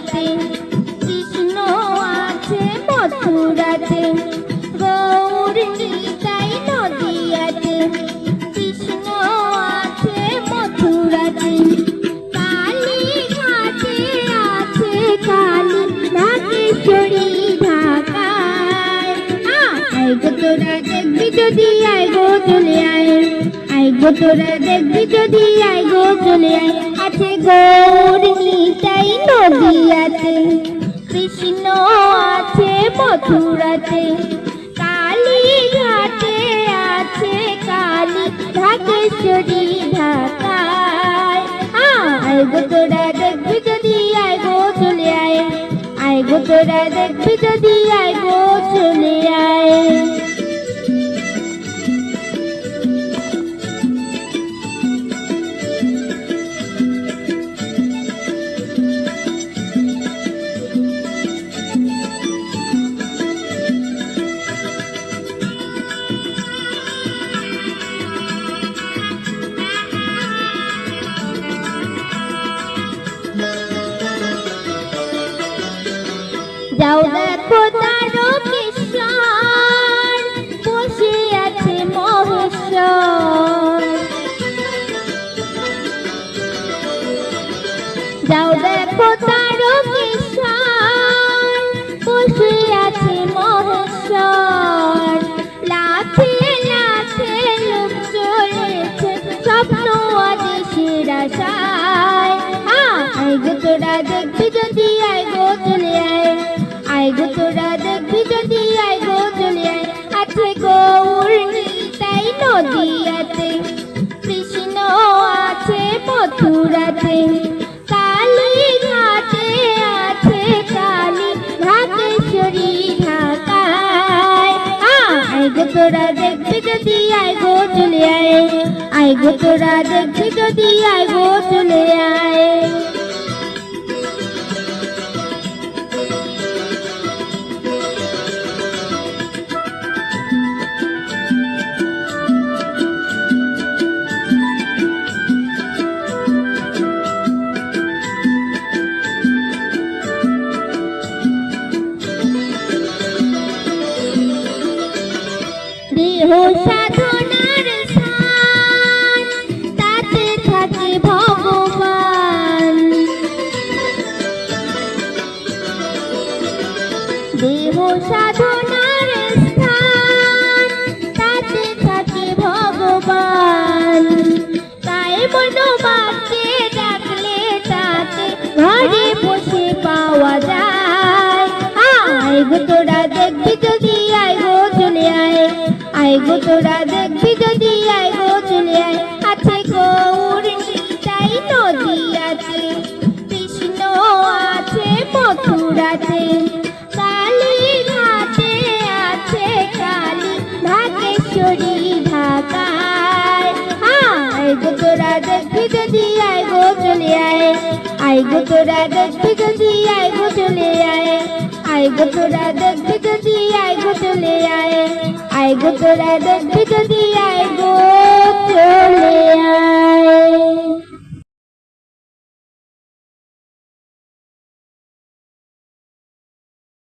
মথুরাতে, কৃষ্ণ আছে মথুরাতে, গৌর নিতাই নদিয়াতে, কৃষ্ণ আছে মথুরাতে, কালী ঘাটে আছে কালী, ঢাকেশ্বরী ঢাকায়। আয় গো তোরা দেখবি যদি আয় গো চলে আয়, আয় গো তোরা দেখবি যদি আয় গো চলে আয়। আছে গৌর নিতাই নদিয়াতে, কৃষ্ণ আছে মথুরাতে, কালী ঘাটে আছে কালী, ঢাকেশ্বরী ঢাকায়। আয় গো তোরা দেখবি যদি আয় গো চলে আয়, আয় গো তোরা দেখবি যদি আয় গো চলে আয়। যাও দেখো তারকেশ্বর, বসে আছে মহেশ্বর। যাও দেখো তারকেশ্বর, বসে আছে মহেশ্বর। লাখে লাখে লোক চলেছে স্বপ্ন আদেশের আশায়। আয় গো তোরা দেখবি যদি আয় গো চলে আয়, আয় গো তোরা দেখবি যদি আয় গো চলে আয়। আছে গৌর নিতাই নদিয়াতে, কৃষ্ণ আছে মথুরাতে, কালী ঘাটে আছে কালী, ঢাকেশ্বরী ঢাকায়। আয় গো তোরা দেখবি যদি আয় গো চলে আয়, আয় গো তোরা দেখবি যদি আয় গো চলে আয়। দেহ সাধনার স্থান, তাতে থাকে ভগবান। দেহ সাধনার স্থান, তাতে থাকে ভগবান। তাই মনোবাক্যে ডাকলে তাকে ঘরে বসে পাওয়া যায়। আয় গো তোরা দেখবি যদি আয় গো চলে আয়, আয় গো তোরা দেখবি যদি আয় গো চলে আয়। আছে গৌর নিতাই নদিয়াতে, কৃষ্ণ আছে মথুরাতে, কালী ঘাটে আছে কালী, ঢাকেশ্বরী ঢাকায়। আয় গো তোরা দেখবি যদি আয় গো চলে আয়, আয় গো তোরা দেখবি যদি আয় গো চলে আয়, আয় গো তোরা দেখবি যদি আয় গো চলে আয়, আয় গো তোরা দেখবি যদি আয় গো চলে আয়।